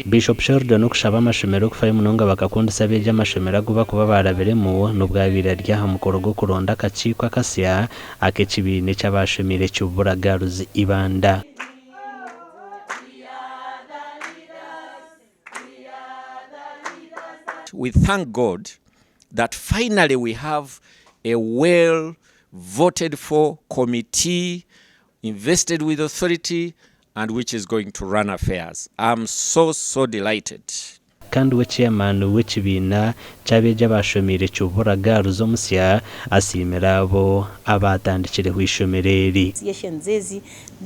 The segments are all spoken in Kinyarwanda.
Biishopu Sheldon okushaba amashomero kufayo munonga bakakundisa abeegi amashomero aguba kuba baraberemu n'obwabira ryaha mukoro gw'okuronda akakiiko akasya ak'ekibiina eky'abashomiire ky'oburagaruzi Ibanda. We thank God that finally we have a well voted for committee invested with authority and which is going to run affairs. I'm so delighted. Kandi we chairman w'ekibiina ky'abeegi abashomiire ky'oburagaruzi omusya asiimira abo abatandikireho ishomero eri.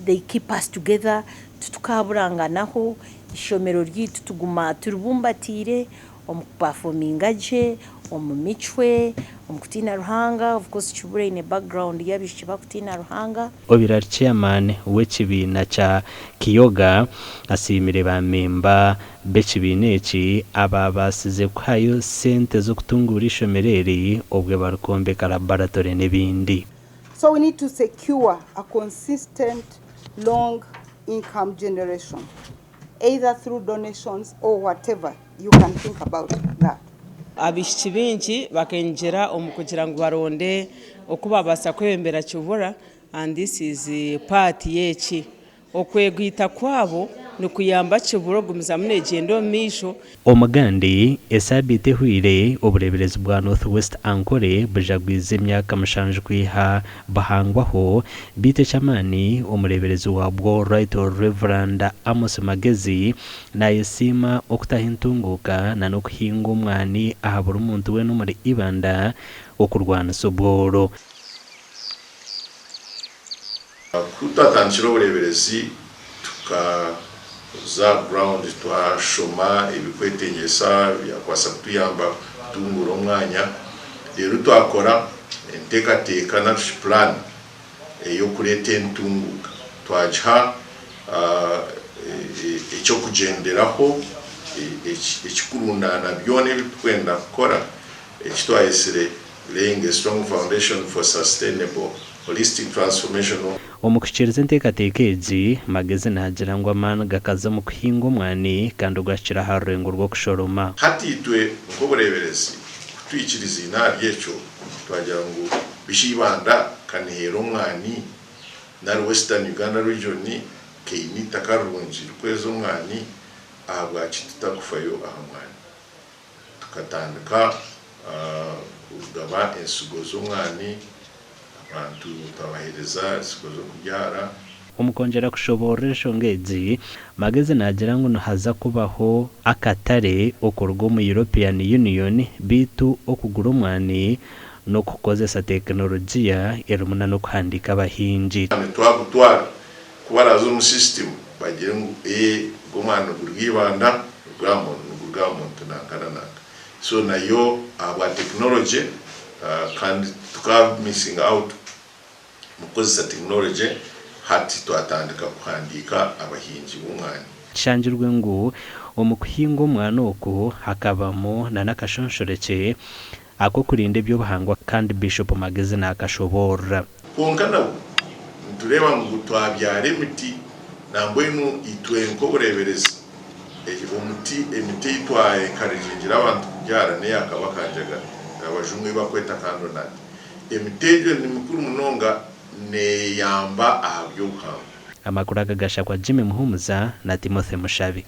They keep us together tutukaburanganaho ishomero ryitu tuguma turubumbatire omukuperforminga gye omumitwe omukutina ruhanga. Of course kibura in a background yabishye bakutina ruhanga. Obirari chairman w'ekibiina kya Kiyoga asiimire bamemba b'ekibiina eki ababasize kuhayo sente z'okutungura ishomero eri obwe barikombeka laboratory n'ebindi. So we need to secure a consistent long income generation, either through donations or whatever you can think about that. Abishiki bingi bakenjera kugira ngo baronde okuba basa kwembera kibura, and this is part y'eki okwegwita kwabo nukuyamba kibura gumiza munegendo misho. Omugandi esabite huire obureberezi bwa Northwest Ankole bujagwiza emyaka mushanju kwiha bahangwaho bite chamani omureberezi wabwo Right Reverend Amos Magezi nayesima okutahintunguka na nokuhinga omwani ahabura omuntu we no muri Ibanda okurwana soboro. Kutatandikira obureberezi za ground twashoma ebikwetenyesa byakwasa kutuyamba kutungura omwanya. Rero twakora enteekateeka na plan eyokureeta entunguka twagiha ekyokugenderaho ekikurundaana byona ebitukwenda kukora ekitwayisire laying a strong foundation for sustainable holistic transformation. Omukukiriza enteekateeka egi Magezi nagira ngu amaani gakaza mu kuhinga omwani kandi ogashira aha rurengo rw'okushoroma. Hati itwe nk'obureberezi kutwikiriza inaari ekyo twagira ngu Ibanda kanihera omwani na Western Uganda region keine itaka rirungi rikweza omwani aha bwaki tutakufayo aha mwani. Tukatandika kugaba ensigo z'omwani abantu tabahereza ensigo z'okubyara. Omukongera kushobora enshonga egi Magezi nagira ngu haza kubaho akatare okuruga mu European Union bitu okugura omwani n'okukozesa tekinologiya erimu n'okuhandika abahingi. Twagutwara kubaraza omu system bagira ngu g'omwani guri Ibanda gurga muntu nanka. So nayo aba technology kandi tuka missing out mukozesa technology hati twatandika kuhandika abahingi b'omwani. Kishangirwe ngu omukuhinga omwani oku hakabamo n'akashonshoreke akokurinda eby'obuhangwa kandi Bishop Magezi nakashobora. Konka nabo ntureba ngu twabyara emiti nambwenu itwe nk'obureberezi emiti itwaye encouragingira abantu kubyara neyakabakanjaga abajumwe bakweta kandonati. Emiti egyo ni mikuru munonga neyamba aha by'obuhangwa. Amakuru agashakwa Jimmy Muhumuza na Timothy Mushabi.